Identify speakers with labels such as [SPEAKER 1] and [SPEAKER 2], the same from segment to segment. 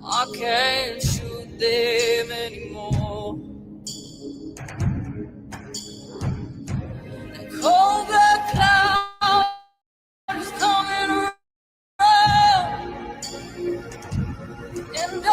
[SPEAKER 1] I can't shoot them anymore. The cold black cloud is coming around, and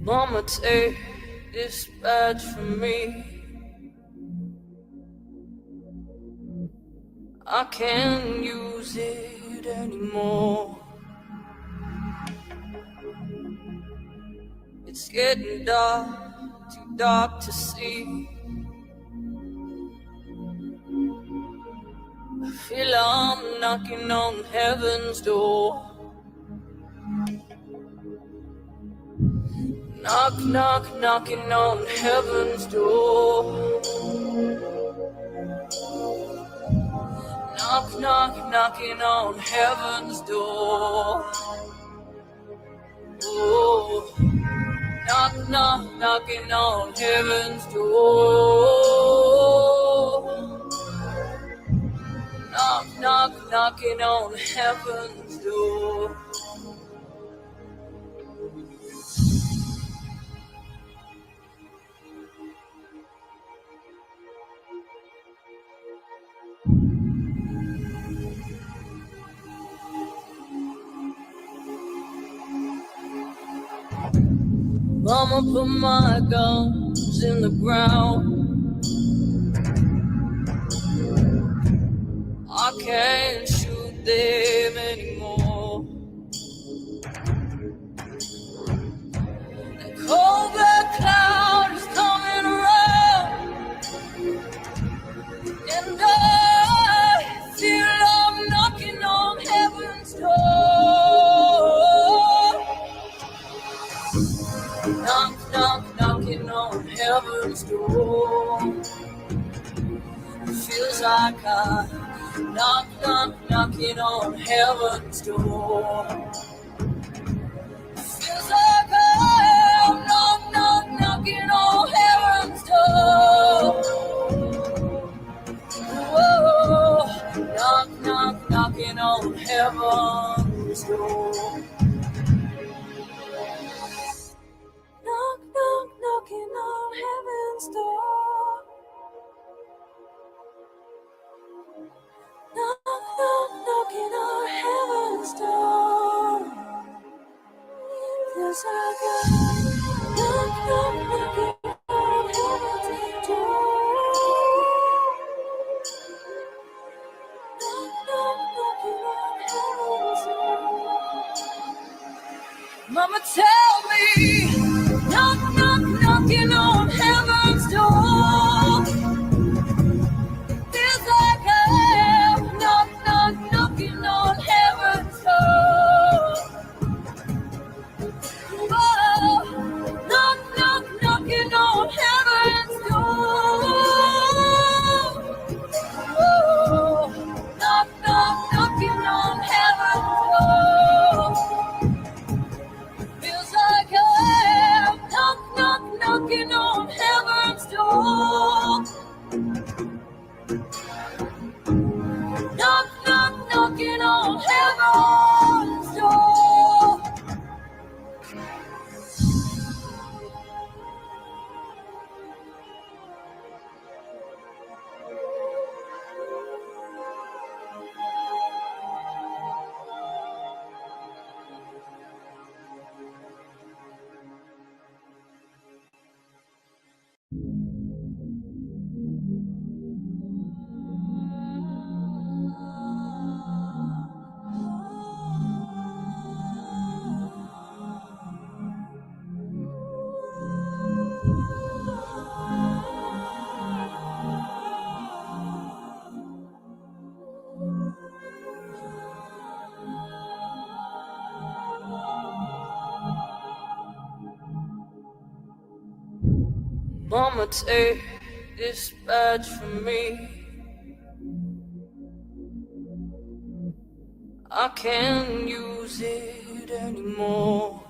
[SPEAKER 1] Mama, take this badge from me. I can't use it anymore. It's getting dark, too dark to see. I feel I'm knocking on heaven's door. Knock, knock, knocking on heaven's door. Knock, knock, knocking on heaven's door. Oh, knock, knock, knocking on heaven's door. Knock, knock, knocking on heaven's door. Mama put my guns in the ground. I can't shoot them anymore. The cold black cloud is coming around, and I feel I'm knocking on heaven's door. Knock, knock, knocking on heaven's door. Feels like I knock, knock, knocking on heaven's door. Feels like I'm knock, knock, knocking on heaven's door. Whoa, knock, knock, knocking on heaven's door. Knock, knock, knocking on heaven's door. Knock, knock, knocking on heaven's door. Feels like I knock, knock, knocking on heaven's door. Knock, knock, knocking on heaven's door. Mama, tell me, knock, knock, knocking on heaven's door. Feels like I am knock, knock, knocking on heaven's door. Oh, knock, knock, knocking on heaven's door. Oh, knock, knock, knocking on heaven's door. Feels like I Mama, take this badge from me. I can't use it anymore.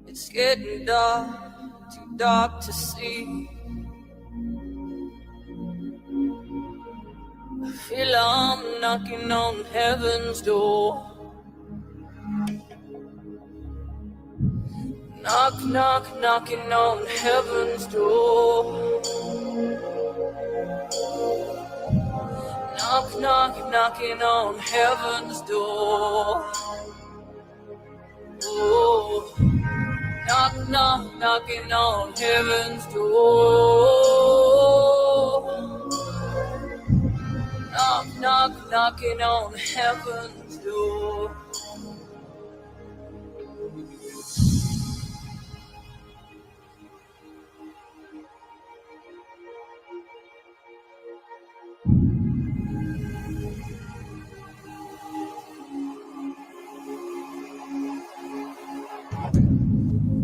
[SPEAKER 1] It's getting dark, too dark to see. I feel I'm knocking on heaven's door. Knock, knock, knocking on heaven's door. Knock, knock, knocking on heaven's door. Oh, knock, knock, knocking on heaven's door. Knock, knock, knocking on heaven's door.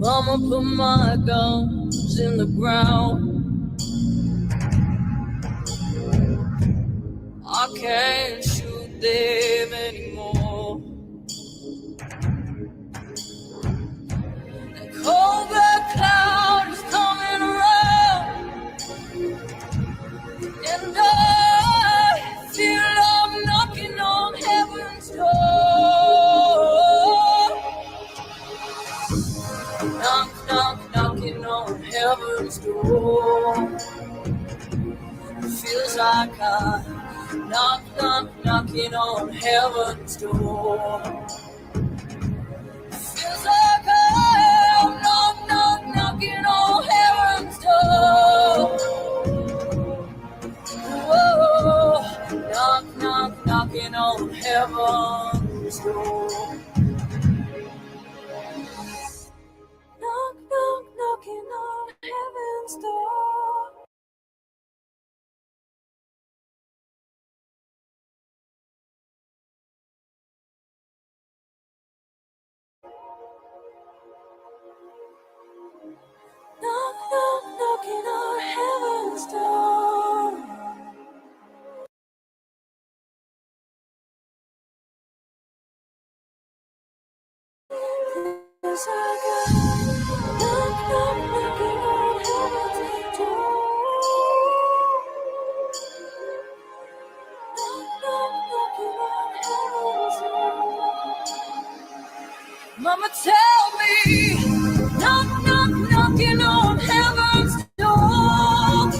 [SPEAKER 1] Mama put my guns in the ground. I can't shoot them anymore. The cold black cloud is coming around, and I feel I'm knocking on heaven's door. Knock, knock, knocking on heaven's door. It feels like I knock, knock, knocking on heaven's door. It feels like I'm knock, knock, knocking on heaven's door. Whoa, knock, knock, knocking on heaven's door. Knock, knock, knocking on heaven's door. Knock, knock, knocking on heaven's door. Feels like I knock, knock, knocking on heaven's door. Knock, knock, knocking on heaven's door. Mama, tell me, knock, knock, knocking on heaven's door.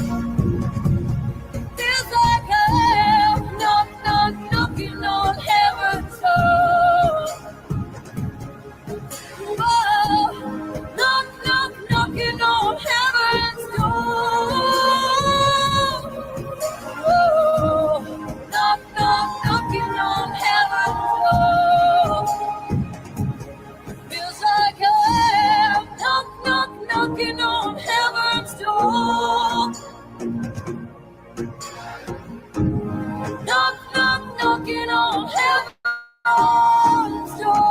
[SPEAKER 1] Feels like I am knock, knock, knocking on heaven's door. Oh, knock, knock, knocking on heaven's door. Oh, knock, knock, knocking on heaven's door. Feels like I am knock, knock, knocking on heaven's door. Knock, knock, knocking on heaven's door.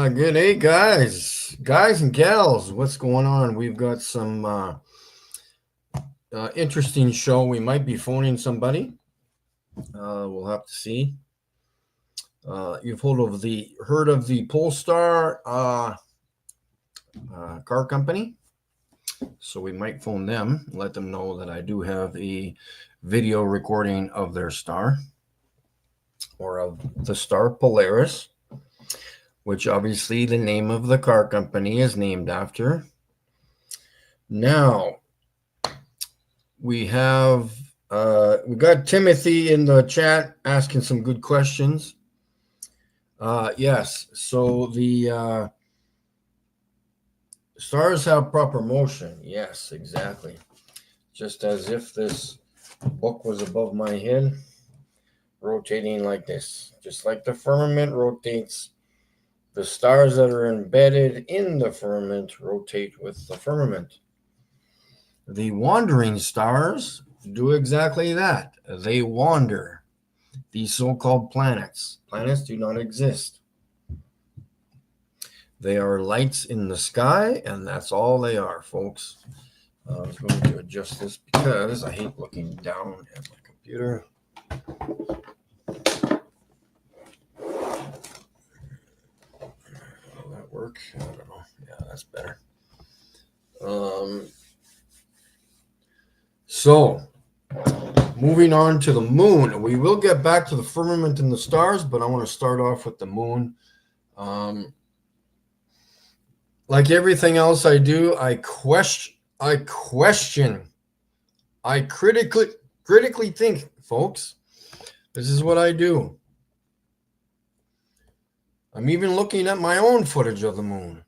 [SPEAKER 2] Good day, guys and gals. What's going on? We've got some interesting show. We might be phoning somebody. We'll have to see. You've heard of the Polestar car company, so we might phone them, let them know that I do have a video recording of their star, or of the star Polaris, which obviously the name of the car company is named after. Now, we got Timothy in the chat asking some good questions. Yes, so the stars have proper motion. Yes, exactly. just as if this book was above my head, rotating like this, just like the firmament rotates. The stars that are embedded in the firmament rotate with the firmament. The wandering stars do exactly that. They wander. These so-called planets. Planets do not exist. They are lights in the sky, and that's all they are, folks. I was going to adjust this because I hate looking down at my computer. Will that work? I don't know. Yeah, that's better. So, moving on to the moon. We will get back to the firmament and the stars, but I want to start off with the moon. Like everything else I do, I question. I critically think, folks. This is what I do. I'm even looking at my own footage of the moon.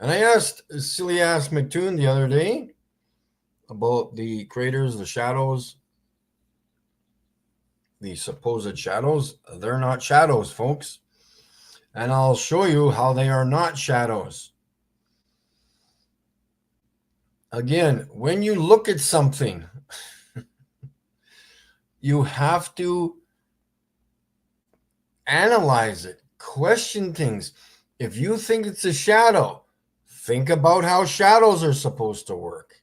[SPEAKER 2] And I asked silly ass McToon the other day about the craters, the shadows, the supposed shadows. They're not shadows, folks. And I'll show you how they are not shadows. Again, when you look at something, you have to analyze it, question things. If you think it's a shadow, think about how shadows are supposed to work.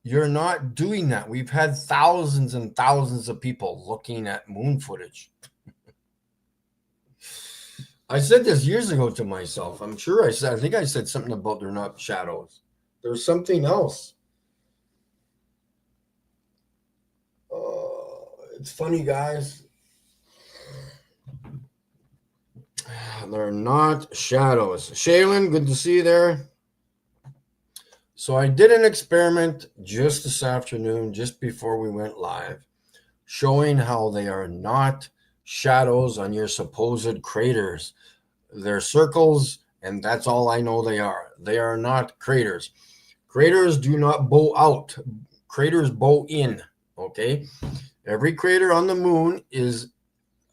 [SPEAKER 2] You're not doing that. We've had thousands and thousands of people looking at moon footage. I said this years ago to myself. I think I said something about they're not shadows. There's something else. It's funny, guys. They're not shadows. Shaylin, good to see you there. So I did an experiment just this afternoon, just before we went live, showing how they are not shadows on your supposed craters. They're circles, and that's all I know they are. They are not craters. Craters do not bow out. Craters bow in, okay? Every crater on the moon is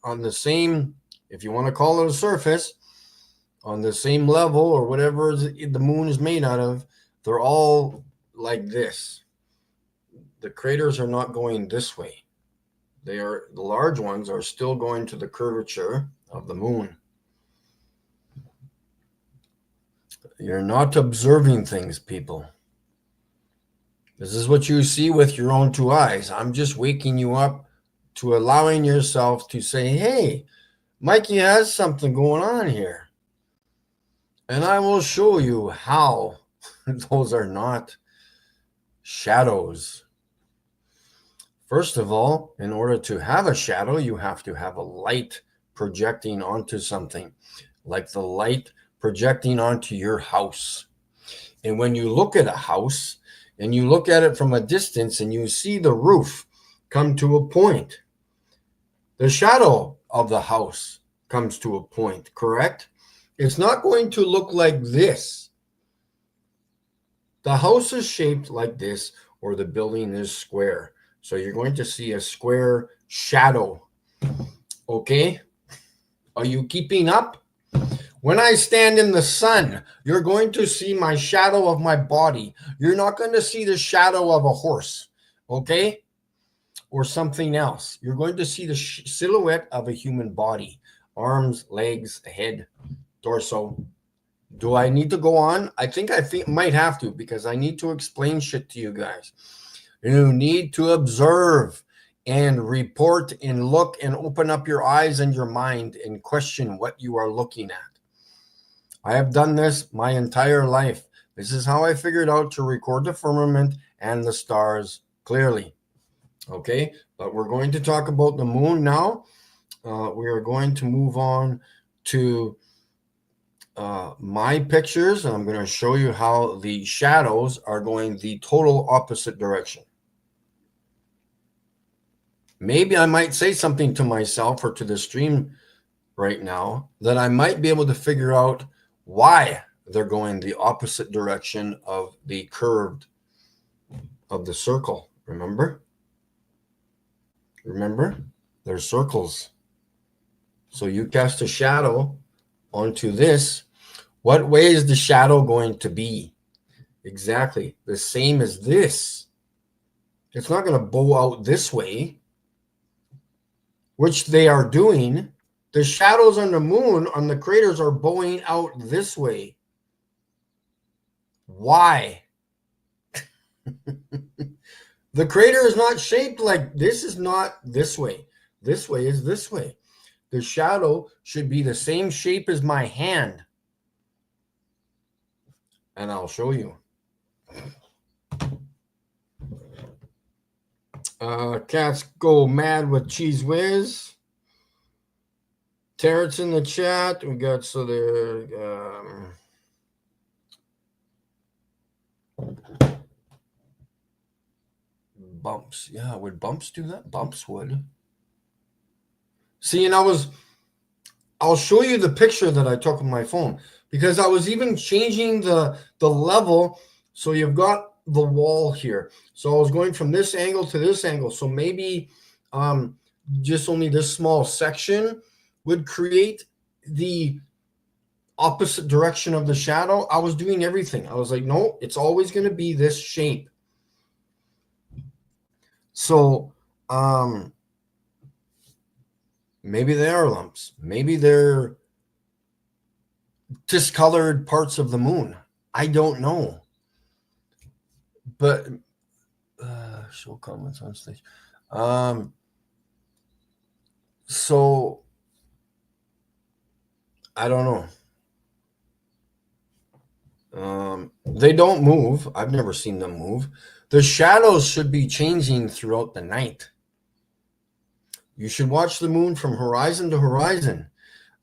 [SPEAKER 2] on the same, if you want to call it a surface, on the same level or whatever the moon is made out of. They're all like this. The craters are not going this way. The large ones are still going to the curvature of the moon. You're not observing things, people. This is what you see with your own two eyes. I'm just waking you up to allowing yourself to say, hey, Mikey has something going on here. And I will show you how those are not shadows. First of all, in order to have a shadow, you have to have a light projecting onto something, like the light projecting onto your house. And when you look at a house and you look at it from a distance and you see the roof come to a point, the shadow of the house comes to a point, correct? It's not going to look like this. The house is shaped like this, or the building is square. So you're going to see a square shadow. Okay? Are you keeping up? When I stand in the sun, you're going to see my shadow of my body. You're not going to see the shadow of a horse. Okay? Or something else. You're going to see the silhouette of a human body. Arms, legs, head, torso. Do I need to go on? I think might have to, because I need to explain shit to you guys. You need to observe and report and look and open up your eyes and your mind and question what you are looking at. I have done this my entire life. This is how I figured out to record the firmament and the stars clearly. Okay, but we're going to talk about the moon now. We are going to move on to my pictures, and I'm going to show you how the shadows are going the total opposite direction. Maybe I might say something to myself or to the stream right now that I might be able to figure out why they're going the opposite direction of the curved of the circle. Remember? Remember? There's circles. So you cast a shadow onto this. What way is the shadow going to be? Exactly the same as this. It's not going to bow out this way, which they are doing. The shadows on the moon, on the craters, are bowing out this way. Why? The crater is not shaped like this. Is not this way. This way is this way. The shadow should be the same shape as my hand. And I'll show you. Cats go mad with Cheese Whiz. Terrence in the chat. We got so there. Bumps. Yeah, would bumps do that? Bumps would. See, and I'll show you the picture that I took on my phone, because I was even changing the level. So you've got the wall here. So I was going from this angle to this angle. So maybe just only this small section would create the opposite direction of the shadow. I was doing everything. I was like, no, it's always going to be this shape. So maybe they are lumps. Maybe they're discolored parts of the moon. I don't know. But show comments on stage. So I don't know. They don't move. I've never seen them move. The shadows should be changing throughout the night. You should watch the moon from horizon to horizon.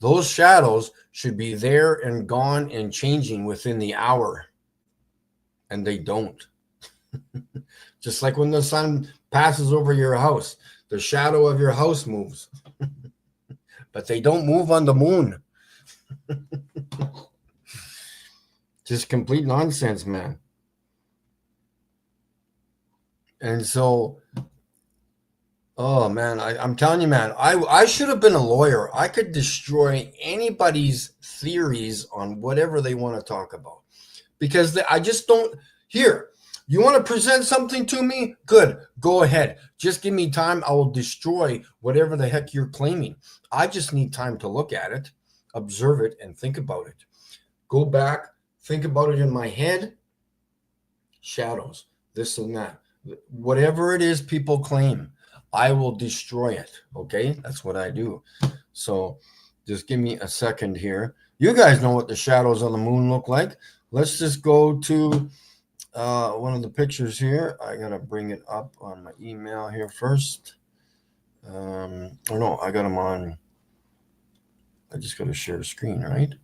[SPEAKER 2] Those shadows should be there and gone and changing within the hour. And they don't. Just like when the sun passes over your house, the shadow of your house moves. But they don't move on the moon. Just complete nonsense, man. And so, oh man, I'm telling you, man, I should have been a lawyer. I could destroy anybody's theories on whatever they want to talk about, because I just don't. Here, you want to present something to me? Good, go ahead. Just give me time. I will destroy whatever the heck you're claiming. I just need time to look at it, observe it, and think about it. Go back, think about it in my head. Shadows, this and that. Whatever it is people claim, I will destroy it. Okay, that's what I do. So just give me a second here. You guys know what the shadows on the moon look like. Let's just go to one of the pictures here. I gotta bring it up on my email here first. Or no, I got them on. I just gotta share screen, right?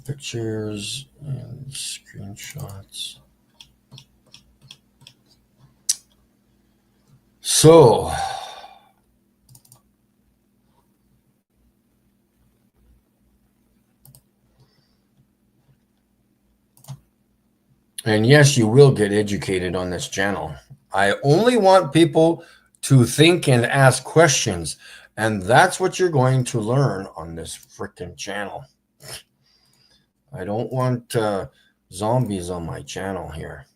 [SPEAKER 2] Pictures and screenshots. So, and yes, you will get educated on this channel. I only want people to think and ask questions, and that's what you're going to learn on this freaking channel. I don't want zombies on my channel here.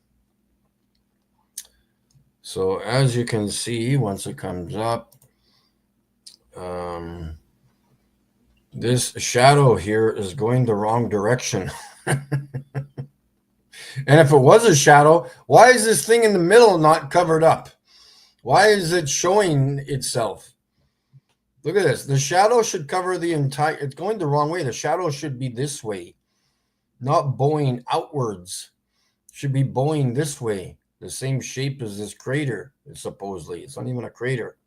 [SPEAKER 2] So as you can see, once it comes up, this shadow here is going the wrong direction. And if it was a shadow, why is this thing in the middle not covered up? Why is it showing itself? Look at this. The shadow should cover the entire, it's going the wrong way. The shadow should be this way, not bowing outwards. It should be bowing this way, the same shape as this crater, supposedly. It's not even a crater.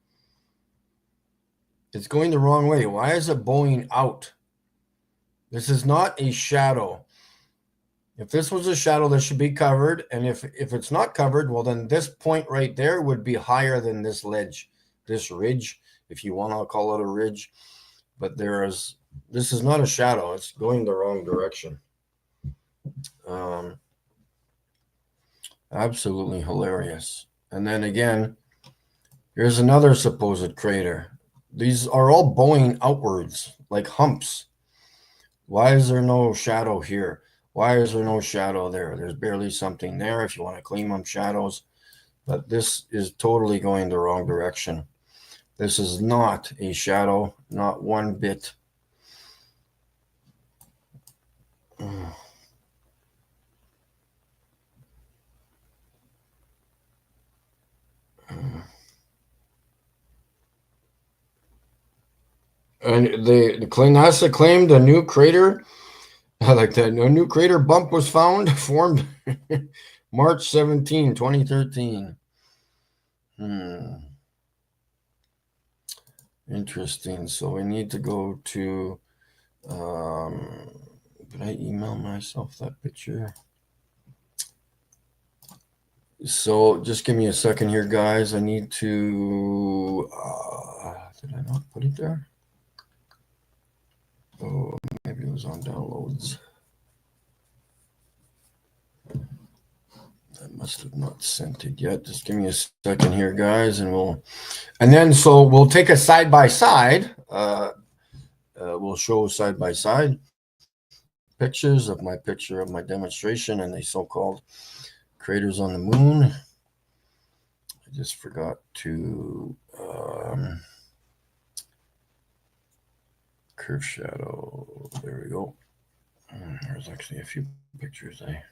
[SPEAKER 2] It's going the wrong way. Why is it bowing out? This is not a shadow. If this was a shadow, this should be covered. And if it's not covered, well, then this point right there would be higher than this ledge, this ridge, if you want to call it a ridge. But this is not a shadow. It's going the wrong direction. Absolutely hilarious. And then again, here's another supposed crater. These are all bowing outwards like humps. Why is there no shadow here? Why is there no shadow there? There's barely something there if you want to claim them shadows. But this is totally going the wrong direction. This is not a shadow, not one bit. And the NASA claimed a new crater, like that, a new crater bump was formed March 17, 2013. Interesting. So we need to go to, did I email myself that picture? So just give me a second here, guys. I need to, did I not put it there? Oh, maybe it was on downloads. I must have not sent it yet. Just give me a second here, guys, and we'll take a side by side. We'll show side by side pictures of my demonstration and the so-called craters on the moon. I just forgot to curve shadow. There we go. There's actually a few pictures there.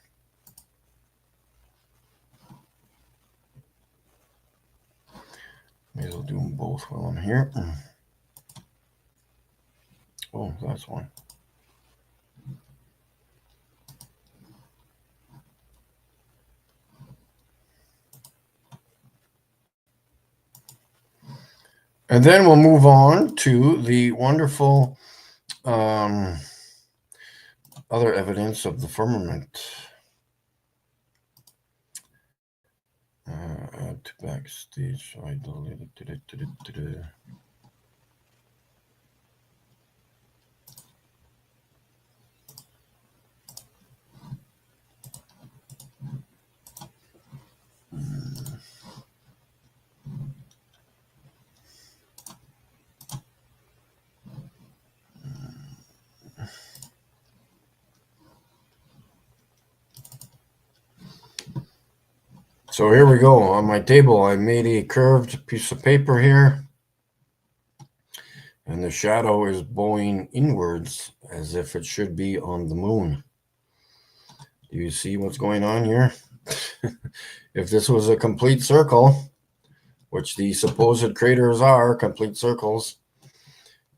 [SPEAKER 2] May as well do them both while I'm here. Oh, that's one. And then we'll move on to the wonderful other evidence of the firmament. Add to backstage. So I deleted it. So here we go. On my table, I made a curved piece of paper here. And the shadow is bowing inwards as if it should be on the moon. Do you see what's going on here? If this was a complete circle, which the supposed craters are, complete circles,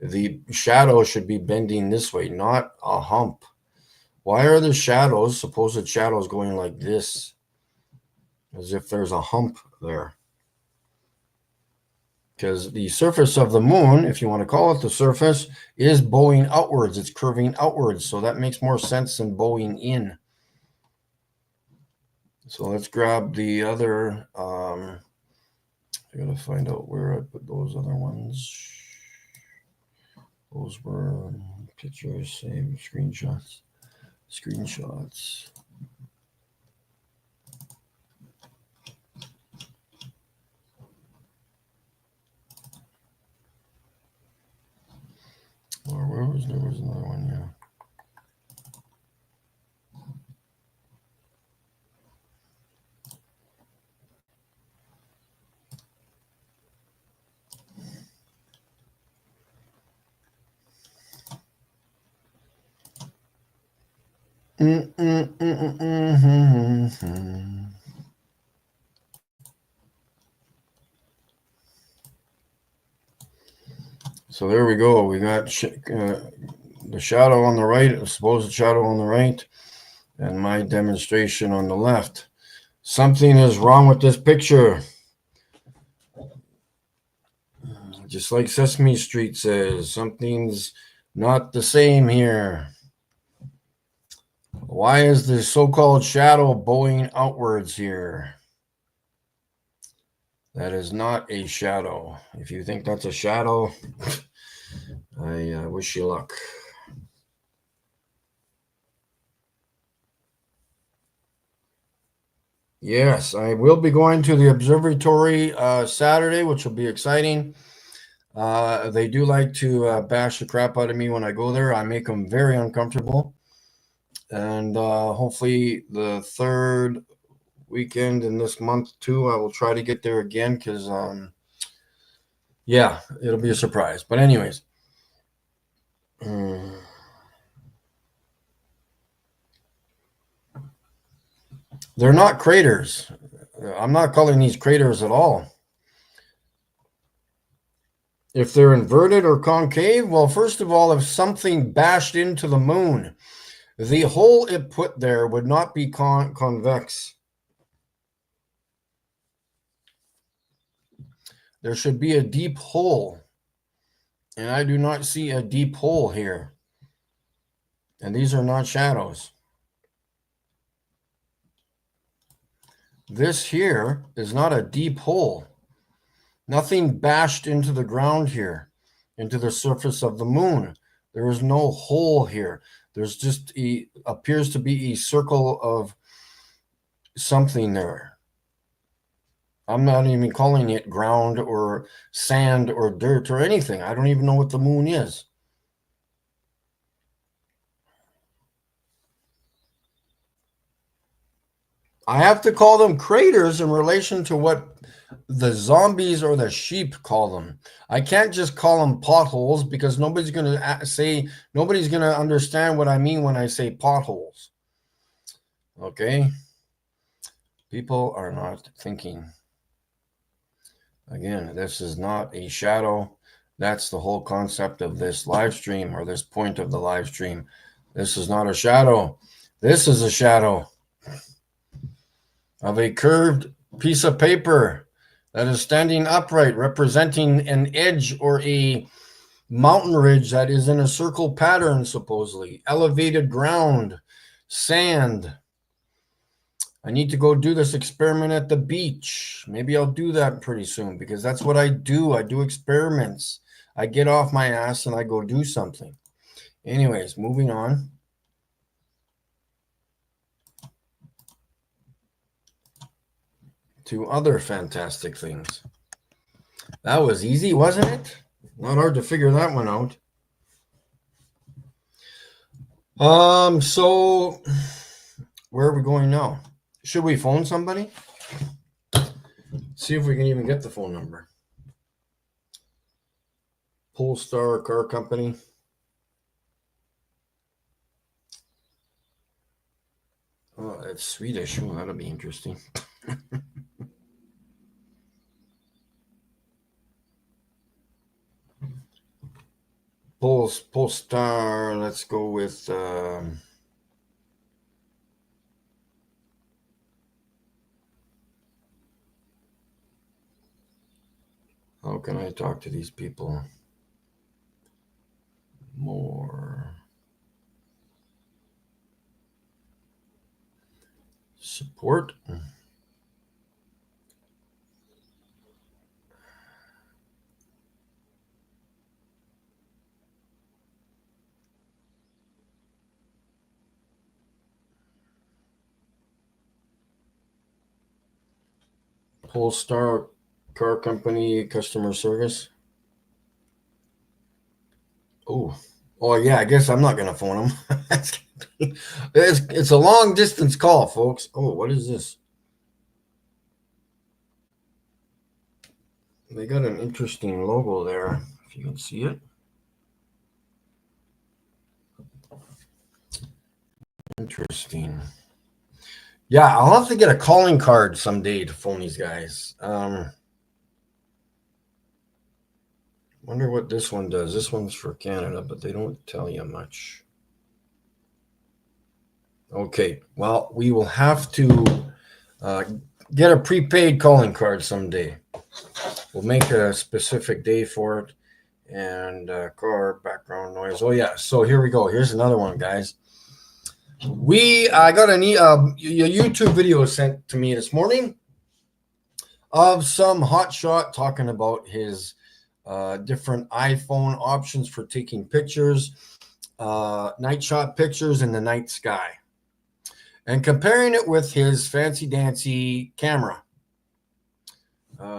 [SPEAKER 2] the shadow should be bending this way, not a hump. Why are the shadows, supposed shadows, going like this? As if there's a hump there. Because the surface of the moon, if you want to call it the surface, is bowing outwards. It's curving outwards. So that makes more sense than bowing in. So let's grab the other. I gotta find out where I put those other ones. Those were pictures, save screenshots. Or there was another one, yeah. So there we go. We got the shadow on the right, the supposed shadow on the right, and my demonstration on the left. Something is wrong with this picture. Just like Sesame Street says, something's not the same here. Why is the so-called shadow bowing outwards here? That is not a shadow. If you think that's a shadow, I wish you luck. Yes, I will be going to the observatory Saturday, which will be exciting. They do like to bash the crap out of me when I go there. I make them very uncomfortable. And hopefully the third weekend in this month too, I will try to get there again because, yeah, it'll be a surprise. But anyways, they're not craters. I'm not calling these craters at all. If they're inverted or concave, well, first of all, if something bashed into the moon, the hole it put there would not be convex. There should be a deep hole. And I do not see a deep hole here. And these are not shadows. This here is not a deep hole. Nothing bashed into the ground here, into the surface of the moon. There is no hole here. There's just appears to be a circle of something there. I'm not even calling it ground or sand or dirt or anything. I don't even know what the moon is. I have to call them craters in relation to what the zombies or the sheep call them. I can't just call them potholes because nobody's going to understand what I mean when I say potholes. Okay? People are not thinking. Again, this is not a shadow. That's the whole concept of this live stream, or this point of the live stream. This is not a shadow. This is a shadow of a curved piece of paper that is standing upright, representing an edge or a mountain ridge that is in a circle pattern, supposedly. Elevated ground, sand. I need to go do this experiment at the beach. Maybe I'll do that pretty soon because that's what I do. I do experiments. I get off my ass and I go do something. Anyways, moving on. To other fantastic things. That was easy, wasn't it? Not hard to figure that one out. So where are we going now? Should we phone somebody? See if we can even get the phone number. Polestar Car Company. Oh, that's Swedish. Oh, that'll be interesting. Polestar. Let's go with. How can I talk to these people more? Support. Polestar Car Company customer service. Oh yeah, I guess I'm not gonna phone them. It's a long distance call, folks. Oh, what is this? They got an interesting logo there, if you can see it. Interesting. Yeah, I'll have to get a calling card someday to phone these guys. Wonder what this one does. This one's for Canada, but they don't tell you much. Okay, well, we will have to get a prepaid calling card someday. We'll make a specific day for it. And car background noise. Oh yeah, so here we go. Here's another one, guys. I got a YouTube video sent to me this morning of some hotshot talking about his different iPhone options for taking pictures, night shot pictures in the night sky. and comparing it with his fancy dancy camera,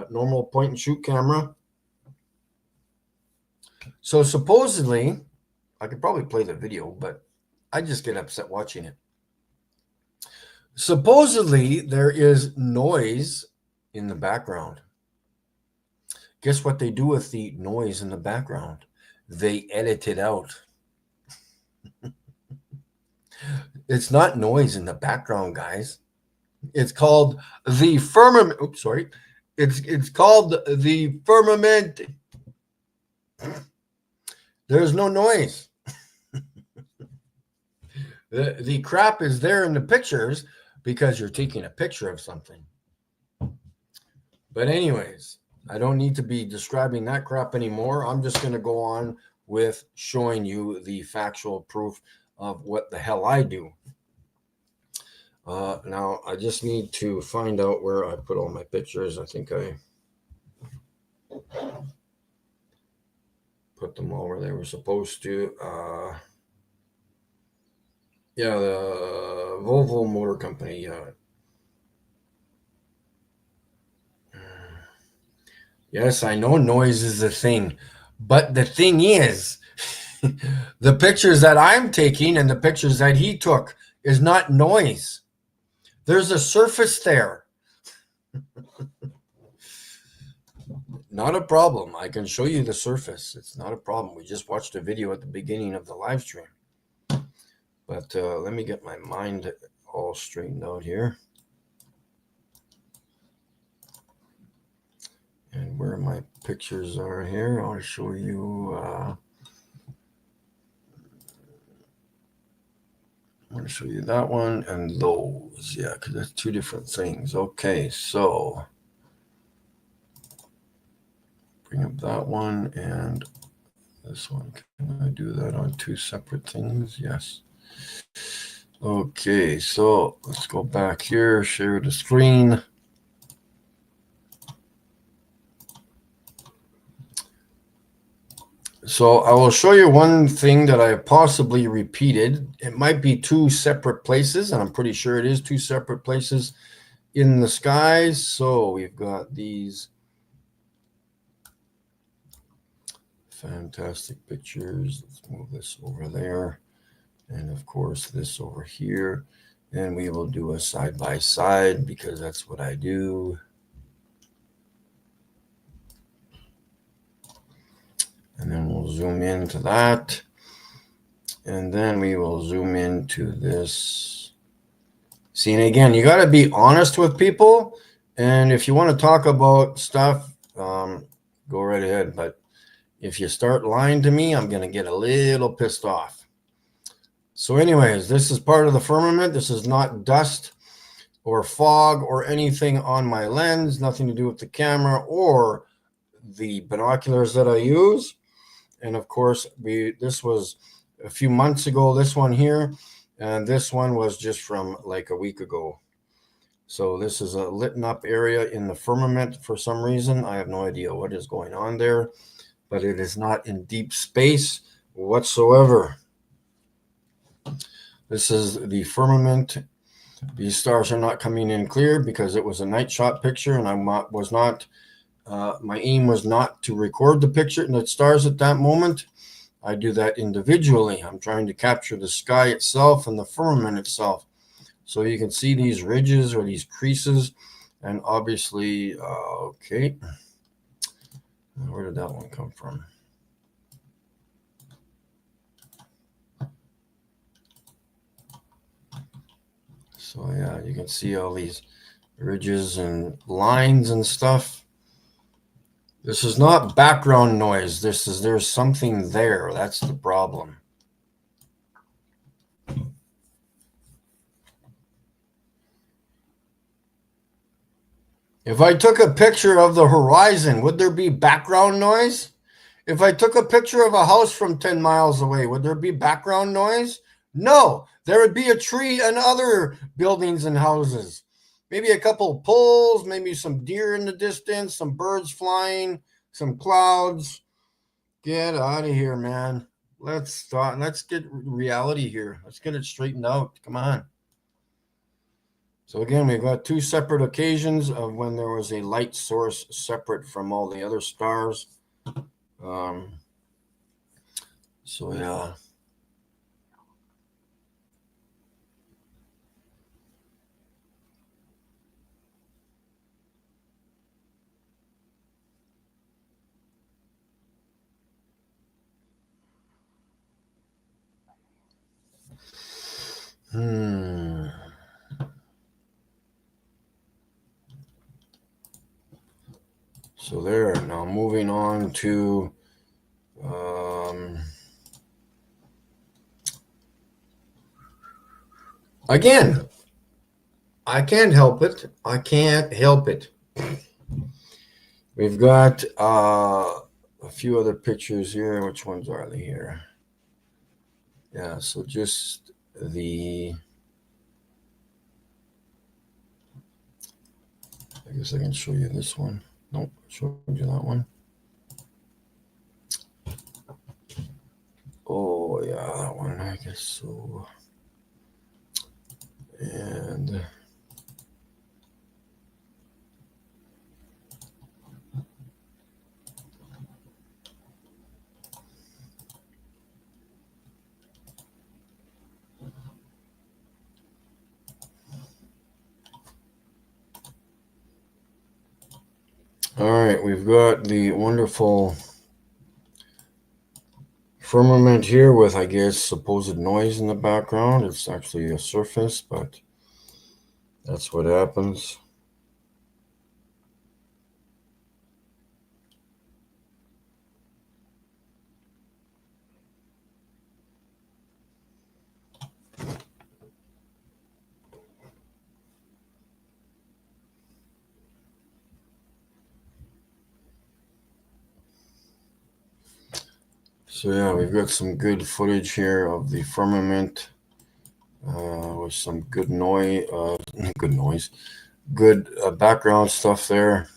[SPEAKER 2] normal point and shoot camera. So supposedly, I could probably play the video, but I just get upset watching it. Supposedly, there is noise in the background. Guess what they do with the noise in the background? They edit it out. It's not noise in the background, guys. It's called the firmament. Oops, sorry. It's called the firmament. There's no noise. The crap is there in the pictures because you're taking a picture of something. But anyways, I don't need to be describing that crap anymore. I'm just going to go on with showing you the factual proof of what the hell I do. Now, I just need to find out where I put all my pictures. I think I put them all where they were supposed to. Yeah, the Volvo Motor Company. Yes, I know noise is a thing, but the thing is, the pictures that I'm taking and the pictures that he took is not noise. There's a surface there. Not a problem. I can show you the surface. It's not a problem. We just watched a video at the beginning of the live stream. But let me get my mind all straightened out here. And where my pictures are here, I'll show you. I'm going to show you that one and those. Yeah, because that's two different things. Okay, so bring up that one and this one. Can I do that on two separate things? Yes. Okay, so let's go back here, share the screen. So I will show you one thing that I possibly repeated. It might be two separate places, and I'm pretty sure it is two separate places in the skies. So we've got these fantastic pictures. Let's move this over there. And of course, this over here. And we will do a side by side because that's what I do. And then we'll zoom into that. And then we will zoom into this. See, and again, you got to be honest with people. And if you want to talk about stuff, go right ahead. But if you start lying to me, I'm going to get a little pissed off. So anyways, this is part of the firmament. This is not dust or fog or anything on my lens. Nothing to do with the camera or the binoculars that I use. And of course, this was a few months ago, this one here. And this one was just from like a week ago. So this is a lit up area in the firmament for some reason. I have no idea what is going on there. But it is not in deep space whatsoever. This is the firmament. These stars are not coming in clear because it was a night shot picture, and my aim was not to record the picture and the stars at that moment. I do that individually. I'm trying to capture the sky itself and the firmament itself. So you can see these ridges or these creases, and obviously, okay. Where did that one come from? So yeah, you can see all these ridges and lines and stuff. This is not background noise. There's something there. That's the problem. If I took a picture of the horizon, would there be background noise? If I took a picture of a house from 10 miles away, would there be background noise? No, there would be a tree and other buildings and houses. Maybe a couple of poles, maybe some deer in the distance, some birds flying, some clouds. Get out of here, man. Let's get reality here. Let's get it straightened out. Come on. So again, we've got two separate occasions of when there was a light source separate from all the other stars. So yeah. So there, now moving on to again, I can't help it. I can't help it. We've got a few other pictures here. Which ones are they here? Yeah, so just the, I guess I can show you this one. Nope, showed you that one. Oh yeah, that one, I guess so. And all right, we've got the wonderful firmament here with, I guess, supposed noise in the background. It's actually a surface, but that's what happens. So yeah, we've got some good footage here of the firmament with some good noise, good background stuff there.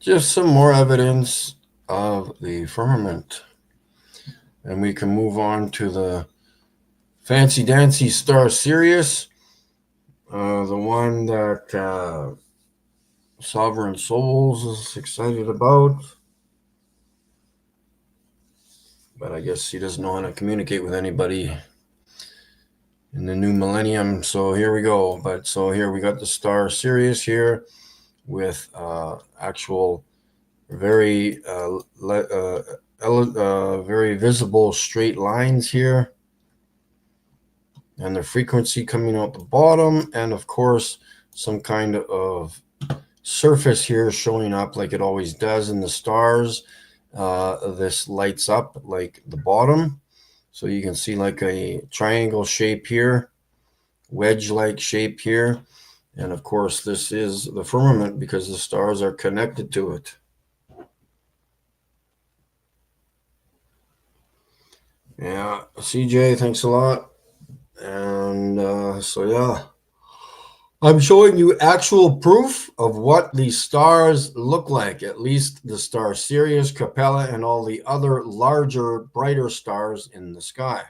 [SPEAKER 2] Just some more evidence of the firmament. And we can move on to the fancy dancy star Sirius, the one that Sovereign Souls is excited about. But I guess he doesn't know how to communicate with anybody in the new millennium. So here we go. But so here we got the star Sirius here with actual very very visible straight lines here, and the frequency coming out the bottom, and of course some kind of surface here showing up like it always does in the stars. This lights up like the bottom, so you can see like a triangle shape here, wedge-like shape here, and of course this is the firmament because the stars are connected to it. Yeah, CJ, thanks a lot. And so yeah, I'm showing you actual proof of what the stars look like, at least the star Sirius, Capella, and all the other larger, brighter stars in the sky.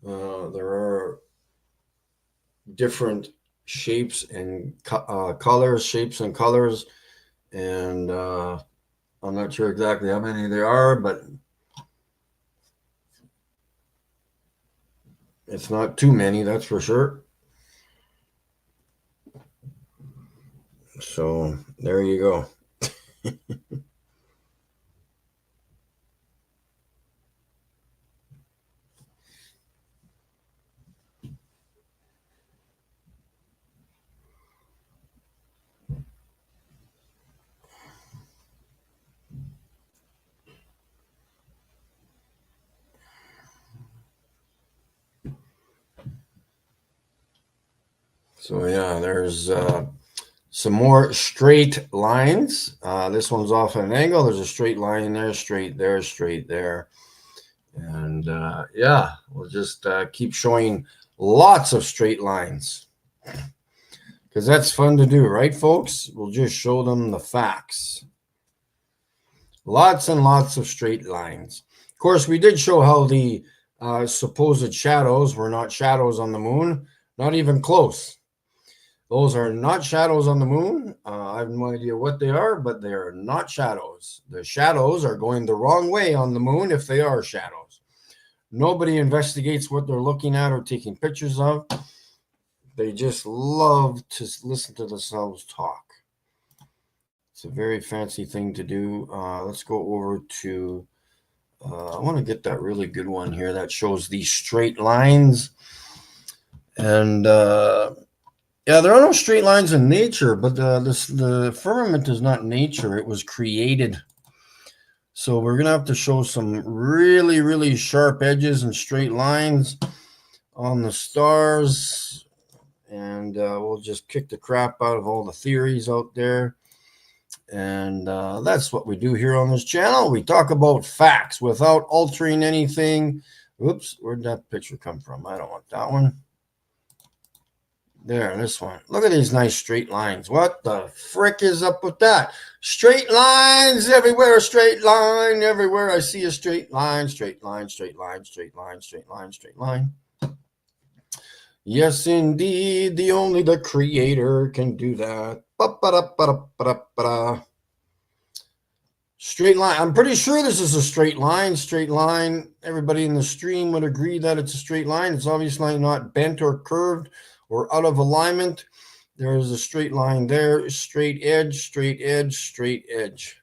[SPEAKER 2] There are different shapes and shapes and colors, and I'm not sure exactly how many there are, but it's not too many, that's for sure. So there you go. So yeah, there's some more straight lines. This one's off at an angle. There's a straight line there, straight there. And yeah, we'll just keep showing lots of straight lines. Because that's fun to do, right, folks? We'll just show them the facts. Lots and lots of straight lines. Of course, we did show how the supposed shadows were not shadows on the moon. Not even close. Those are not shadows on the moon. I have no idea what they are, but they are not shadows. The shadows are going the wrong way on the moon if they are shadows. Nobody investigates what they're looking at or taking pictures of. They just love to listen to themselves talk. It's a very fancy thing to do. Let's go over to, I want to get that really good one here that shows these straight lines. And yeah, there are no straight lines in nature, but the firmament is not nature. It was created. So we're going to have to show some really, really sharp edges and straight lines on the stars. And we'll just kick the crap out of all the theories out there. And that's what we do here on this channel. We talk about facts without altering anything. Oops, where'd that picture come from? I don't want that one. There, this one. Look at these nice straight lines. What the frick is up with that? Straight lines everywhere, straight line everywhere. I see a straight line, straight line, straight line, straight line, straight line, straight line. Yes, indeed. Only the creator can do that. Straight line. I'm pretty sure this is a straight line. Straight line. Everybody in the stream would agree that it's a straight line. It's obviously not bent or curved or out of alignment. There is a straight line there. Straight edge, straight edge, straight edge.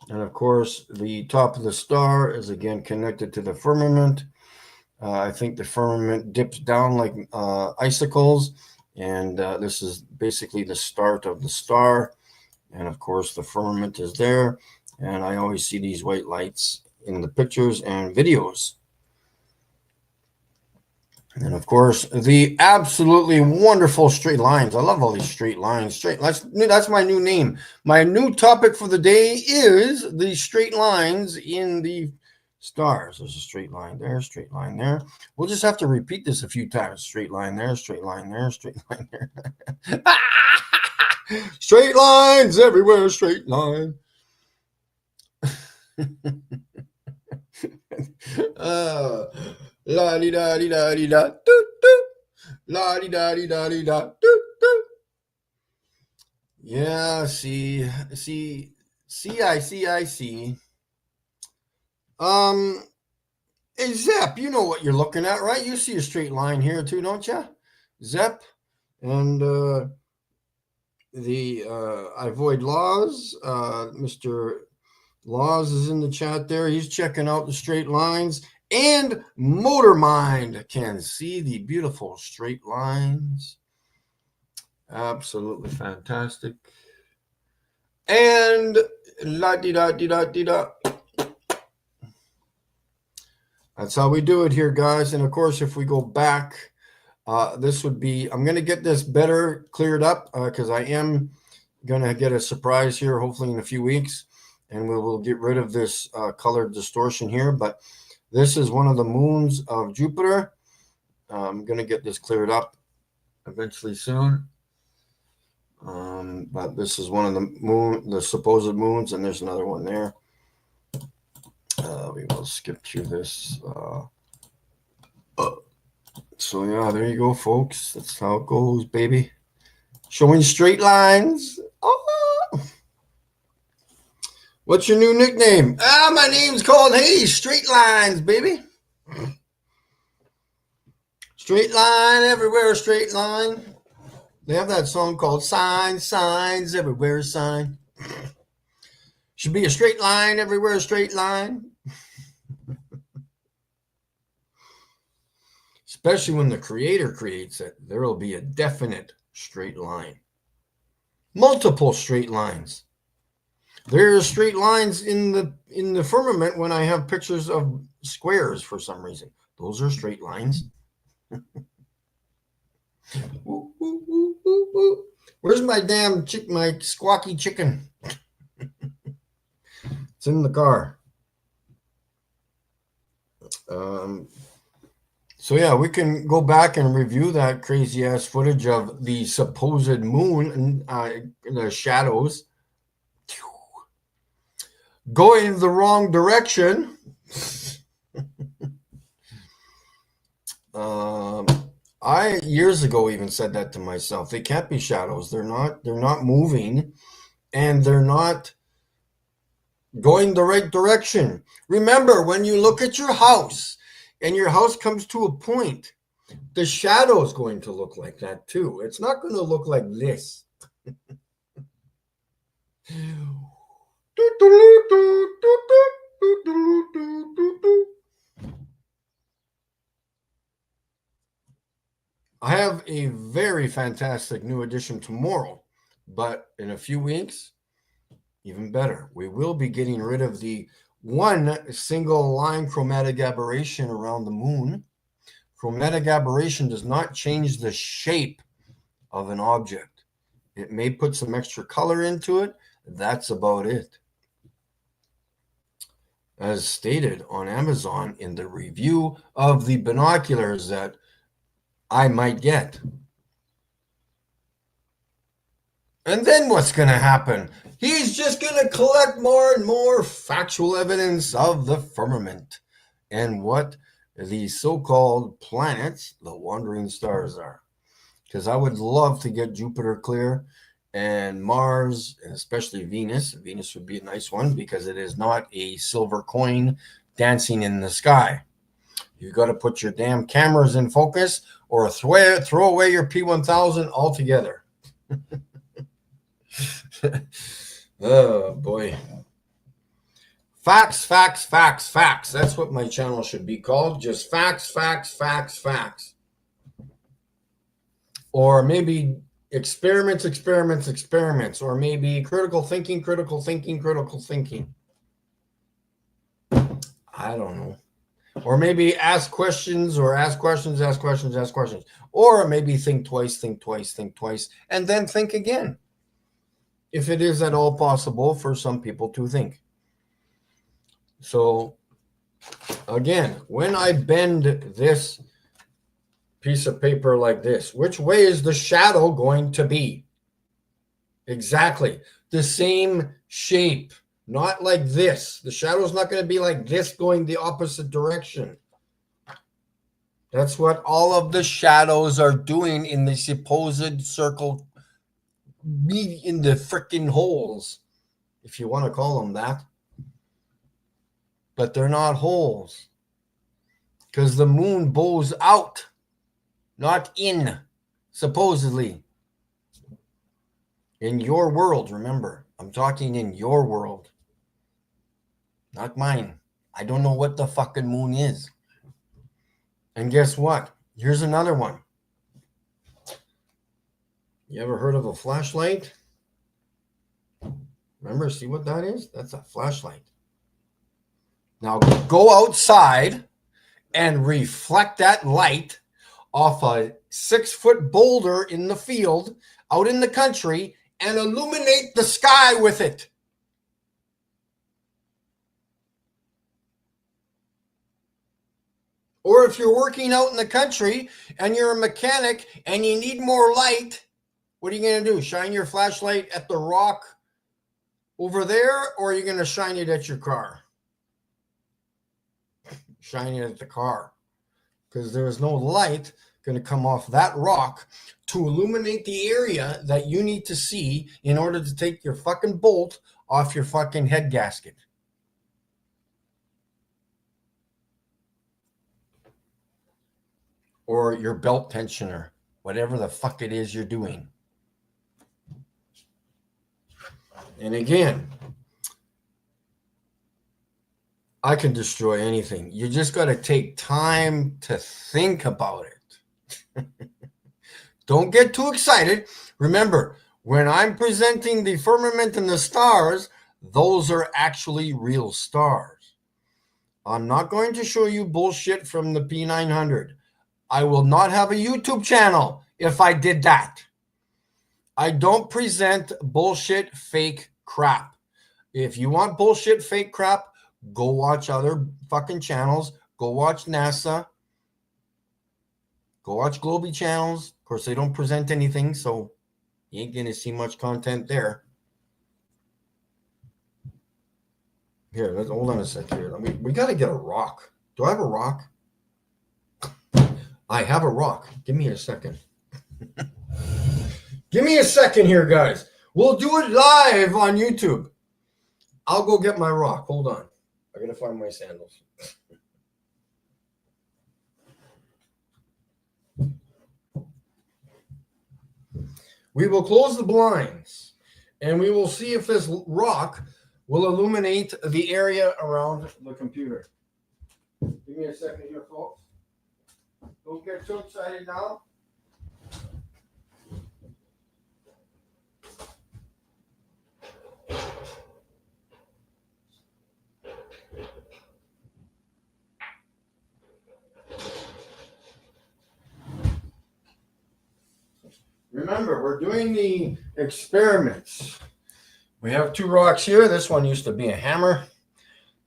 [SPEAKER 2] And of course, the top of the star is again connected to the firmament. I think the firmament dips down like icicles. And this is basically the start of the star. And of course, the firmament is there. And I always see these white lights in the pictures and videos. And of course, the absolutely wonderful straight lines. I love all these straight lines. Straight. That's my new name. My new topic for the day is the straight lines in the stars. There's a straight line there, straight line there. We'll just have to repeat this a few times. Straight line there, straight line there, straight line there. Straight lines everywhere, straight line. La di da di da di da doo doo. La di da di da di da doo doo. Yeah, I see. Hey Zep, you know what you're looking at, right? You see a straight line here too, don't you? Zep, and I Void Laws, Mr. Laws is in the chat there. He's checking out the straight lines. And Motor Mind can see the beautiful straight lines. Absolutely fantastic. And la-di-da-di-da-di-da. That's how we do it here, guys. And of course, if we go back, this would be, I'm going to get this better cleared up because I am going to get a surprise here, hopefully in a few weeks. And we will get rid of this color distortion here. But this is one of the moons of Jupiter. I'm going to get this cleared up eventually soon. But this is one of the supposed moons, and there's another one there. We will skip through this. So yeah, there you go, folks. That's how it goes, baby. Showing straight lines. Oh. What's your new nickname? My name's called, hey, Straight Lines, baby. Straight line everywhere, straight line. They have that song called Signs Everywhere, Sign. Should be a straight line everywhere, straight line. Especially when the creator creates it, there will be a definite straight line. Multiple straight lines. There are straight lines in the firmament when I have pictures of squares for some reason. Those are straight lines. Woo, woo, woo, woo, woo. Where's my damn my squawky chicken? It's in the car. So yeah, we can go back and review that crazy ass footage of the supposed moon and the shadows going in the wrong direction. Um, I years ago even said that to myself. They can't be shadows. They're not. They're not moving, and they're not going the right direction. Remember, when you look at your house, and your house comes to a point, the shadow is going to look like that too. It's not going to look like this. I have a very fantastic new edition tomorrow, but in a few weeks, even better. We will be getting rid of the one single line chromatic aberration around the moon. Chromatic aberration does not change the shape of an object. It may put some extra color into it. That's about it. As stated on Amazon in the review of the binoculars that I might get. And then what's going to happen? He's just going to collect more and more factual evidence of the firmament and what the so-called planets, the wandering stars, are. Because I would love to get Jupiter clear and Mars, and especially Venus. Venus would be a nice one because it is not a silver coin dancing in the sky. You've got to put your damn cameras in focus or throw away your P1000 altogether. Oh, boy. Facts, facts, facts, facts. That's what my channel should be called. Just facts, facts, facts, facts. Or maybe experiments, experiments, experiments. Or maybe critical thinking, critical thinking, critical thinking. I don't know. Or maybe ask questions or ask questions, ask questions, ask questions. Or maybe think twice, think twice, think twice, and then think again. If it is at all possible for some people to think. So, again, when I bend this piece of paper like this, which way is the shadow going to be? Exactly. The same shape. Not like this. The shadow's not going to be like this going the opposite direction. That's what all of the shadows are doing in the supposed circle, in the freaking holes, if you want to call them that. But they're not holes. Because the moon bows out, not in, supposedly. In your world, remember. I'm talking in your world. Not mine. I don't know what the fucking moon is. And guess what? Here's another one. You ever heard of a flashlight? Remember, see what that is? That's a flashlight. Now go outside and reflect that light off a 6-foot boulder in the field out in the country and illuminate the sky with it. Or if you're working out in the country and you're a mechanic and you need more light, what are you going to do? Shine your flashlight at the rock over there, or are you going to shine it at your car? Shine it at the car. Because there is no light going to come off that rock to illuminate the area that you need to see in order to take your fucking bolt off your fucking head gasket. Or your belt tensioner, whatever the fuck it is you're doing. And again, I can destroy anything. You just got to take time to think about it. Don't get too excited. Remember, when I'm presenting the firmament and the stars, those are actually real stars. I'm not going to show you bullshit from the P900. I will not have a YouTube channel if I did that. I don't present bullshit fake crap. If you want bullshit fake crap, go watch other fucking channels. Go watch NASA. Go watch Globey channels. Of course, they don't present anything, so you ain't going to see much content there. Here, let's hold on a sec here. We got to get a rock. Do I have a rock? I have a rock. Give me a second. Give me a second here, guys. We'll do it live on YouTube. I'll go get my rock. Hold on. I got to find my sandals. We will close the blinds, and we will see if this rock will illuminate the area around the computer. Give me a second here, folks. Don't get too excited now. Remember, we're doing the experiments. We have two rocks here. This one used to be a hammer.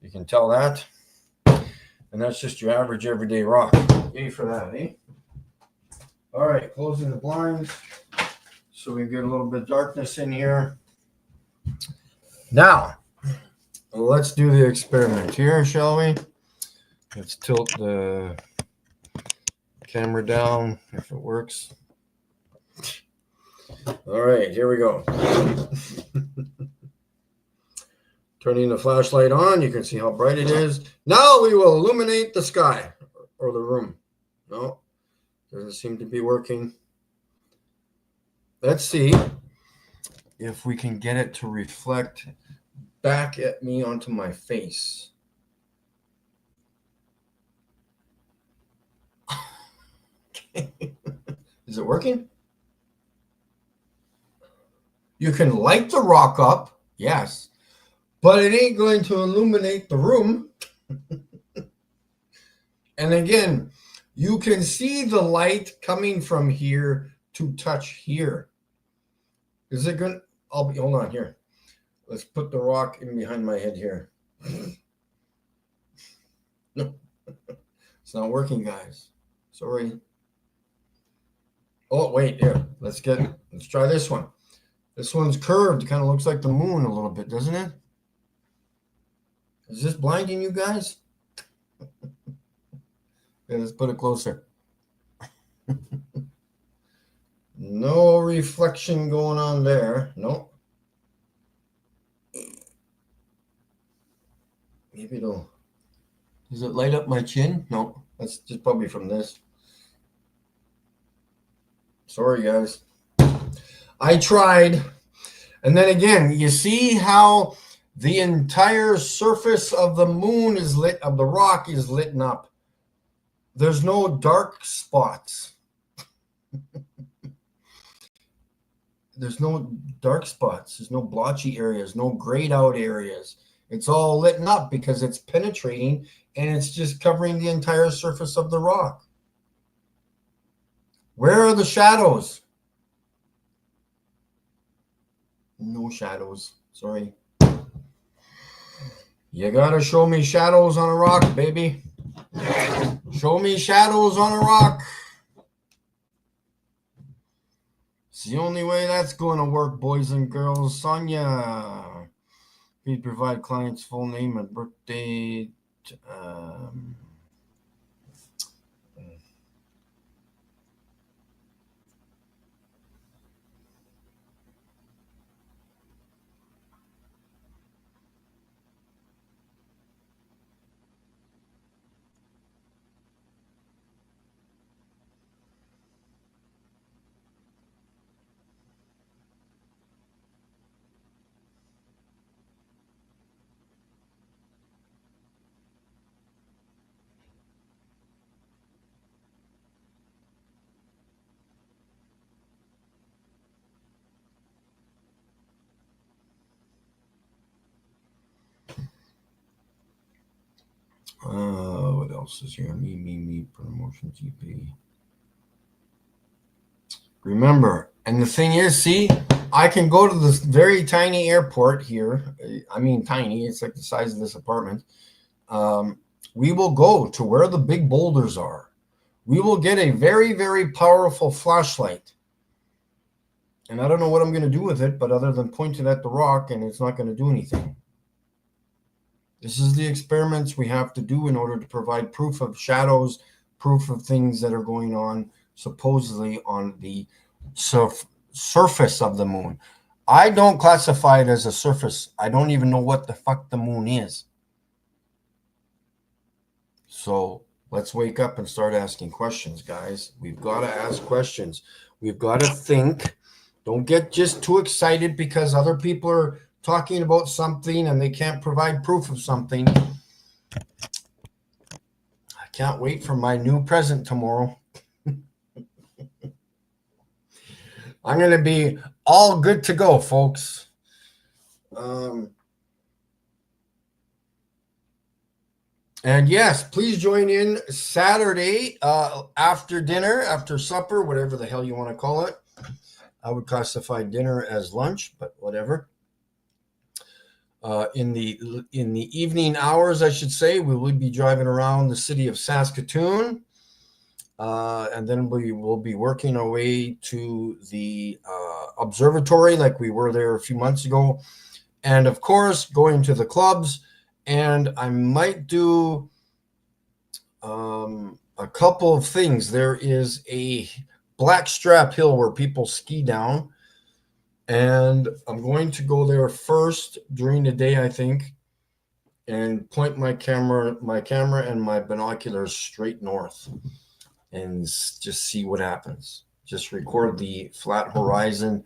[SPEAKER 2] You can tell that. And that's just your average everyday rock. Yay for that, eh? All right, closing the blinds so we get a little bit of darkness in here. Now, let's do the experiment here, shall we? Let's tilt the camera down if it works. All right, here we go. Turning the flashlight on, you can see how bright it is. Now we will illuminate the sky or the room. No, doesn't seem to be working. Let's see if we can get it to reflect back at me onto my face. Okay. Is it working? You can light the rock up, yes, but it ain't going to illuminate the room. And again, you can see the light coming from here to touch here. Is it good? Hold on here. Let's put the rock in behind my head here. No, it's not working, guys. Sorry. Oh, wait, here. Let's try this one. This one's curved. Kind of looks like the moon a little bit, doesn't it? Is this blinding you guys? Yeah, let's put it closer. No reflection going on there. Nope. Maybe it'll... Does it light up my chin? No, that's just probably from this. Sorry, guys. I tried. And then again, you see how the entire surface of the moon is lit, of the rock is lit up. There's no dark spots. There's no dark spots. There's no blotchy areas, no grayed out areas. It's all lit up because it's penetrating and it's just covering the entire surface of the rock. Where are the shadows? No shadows. Sorry. You gotta show me shadows on a rock, baby. Show me shadows on a rock. It's the only way that's going to work, boys and girls. Sonia, please provide client's full name and birth date. What else is here? Me, promotion GP. Remember, and the thing is, see, I can go to this very tiny airport here. I mean, tiny. It's like the size of this apartment. We will go to where the big boulders are. we will get a very, very powerful flashlight. And I don't know what I'm going to do with it, but other than point it at the rock, and it's not going to do anything. This is the experiments we have to do in order to provide proof of shadows, proof of things that are going on supposedly on the surface of the moon. I don't classify it as a surface. I don't even know what the fuck the moon is. So let's wake up and start asking questions, guys. We've got to ask questions. We've got to think. Don't get just too excited because other people are talking about something and they can't provide proof of something. I can't wait for my new present tomorrow. I'm going to be all good to go, folks. And yes, please join in Saturday after dinner, after supper, whatever the hell you want to call it. I would classify dinner as lunch, but whatever. In the evening hours, I should say, we will be driving around the city of Saskatoon. And then we will be working our way to the observatory like we were there a few months ago. And of course, going to the clubs. And I might do a couple of things. There is a Blackstrap Hill where people ski down. And I'm going to go there first during the day, I think, and point my camera and my binoculars straight north and just see what happens. Just record the flat horizon.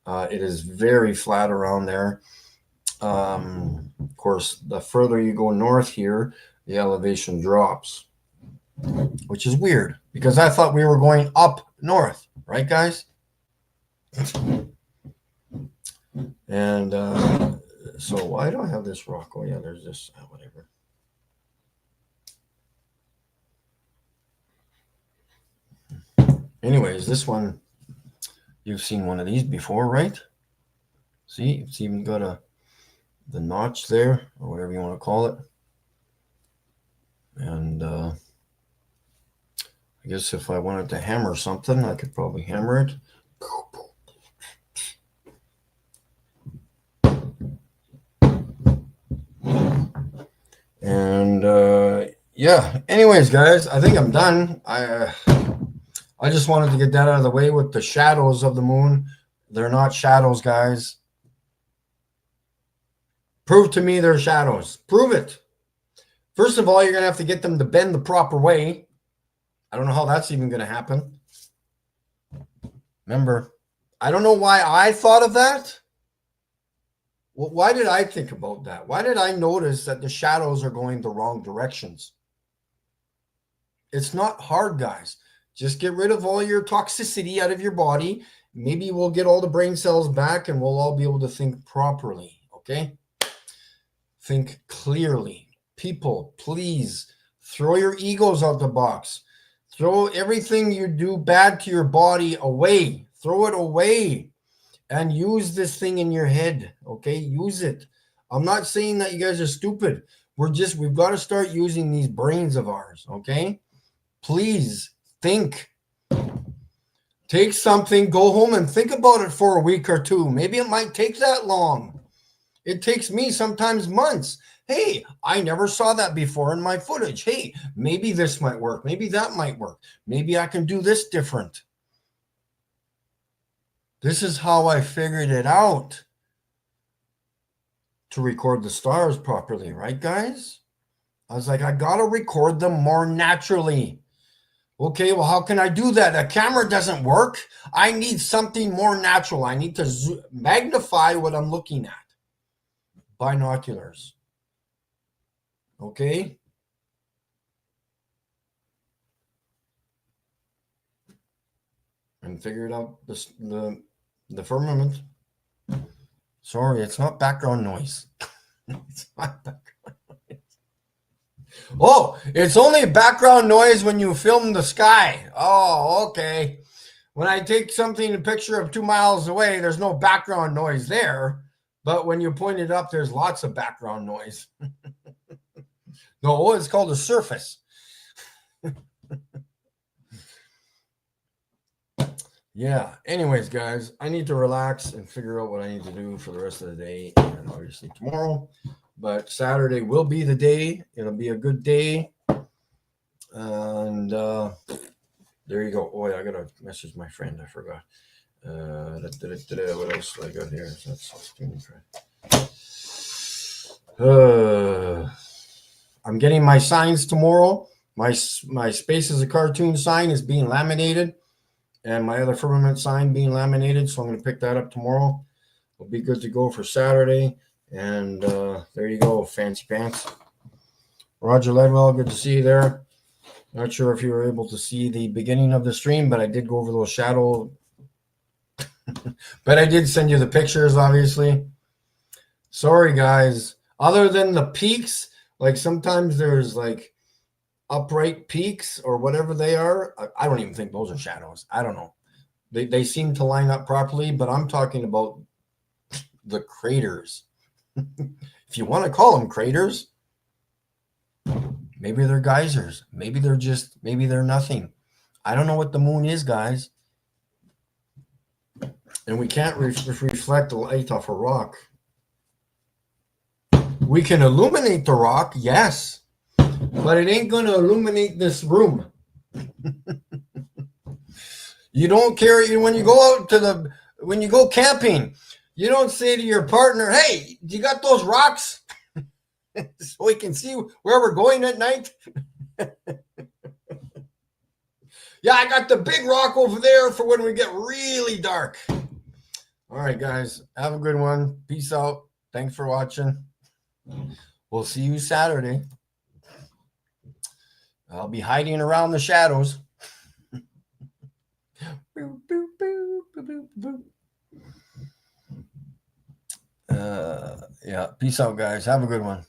[SPEAKER 2] It is very flat around there. Of course, the further you go north here, the elevation drops, which is weird because I thought we were going up north, right, guys? And so why do I have this rock? Oh, yeah, there's this, whatever. Anyways, this one, you've seen one of these before, right? See, it's even got the notch there, or whatever you want to call it. And I guess if I wanted to hammer something, I could probably hammer it. And yeah, anyways, guys, I think I'm done. I just wanted to get that out of the way with the shadows of the moon. They're not shadows, guys. Prove to me they're shadows. Prove it. First of all, you're going to have to get them to bend the proper way. I don't know how that's even going to happen. Remember, I don't know why I thought of that. Well, why did I think about that? Why did I notice that the shadows are going the wrong directions? It's not hard, guys. Just get rid of all your toxicity out of your body. Maybe we'll get all the brain cells back and we'll all be able to think properly, okay? Think clearly. People, please throw your egos out the box. Throw everything you do bad to your body away. Throw it away and use this thing in your head, okay? Use it. I'm not saying that you guys are stupid. We've got to start using these brains of ours, okay? Please think. Take something, go home and think about it for a week or two. Maybe it might take that long. It takes me sometimes months. Hey, I never saw that before in my footage. Hey, maybe this might work. Maybe that might work. Maybe I can do this different. This is how I figured it out to record the stars properly, right, guys? I was like, I got to record them more naturally. Okay, well, how can I do that? A camera doesn't work. I need something more natural. I need to magnify what I'm looking at. Binoculars. Okay? And figured out the firmament. Sorry, it's not background noise. It's not background noise. Oh, it's only background noise when you film the sky. Oh, okay. When I take something, a picture of 2 miles away, there's no background noise there. But when you point it up, there's lots of background noise. No, it's called a surface. Yeah. Anyways, guys, I need to relax and figure out what I need to do for the rest of the day and obviously tomorrow. But Saturday will be the day. It'll be a good day. And there you go. Oh, yeah, I got to message my friend. I forgot. What else do I got here? That's I'm getting my signs tomorrow. My Space is a Cartoon sign is being laminated, and my other firmament sign being laminated. So I'm going to pick that up tomorrow. We'll be good to go for Saturday. And there you go, fancy pants. Roger Ledwell, good to see you there. Not sure if you were able to see the beginning of the stream, but I did go over those shadow. But I did send you the pictures, obviously. Sorry, guys. Other than the peaks, like sometimes there's like upright peaks or whatever they are. I don't even think those are shadows. I don't know. They seem to line up properly, but I'm talking about the craters. If you want to call them craters, maybe they're geysers. Maybe they're nothing. I don't know what the moon is, guys. And we can't reflect the light off a rock. We can illuminate the rock, yes, but it ain't going to illuminate this room. You don't carry, when you go camping, you don't say to your partner, hey, you got those rocks so we can see where we're going at night? Yeah, I got the big rock over there for when we get really dark. All right, guys, have a good one. Peace out. Thanks for watching. We'll see you Saturday. I'll be hiding around the shadows. Yeah, peace out, guys. Have a good one.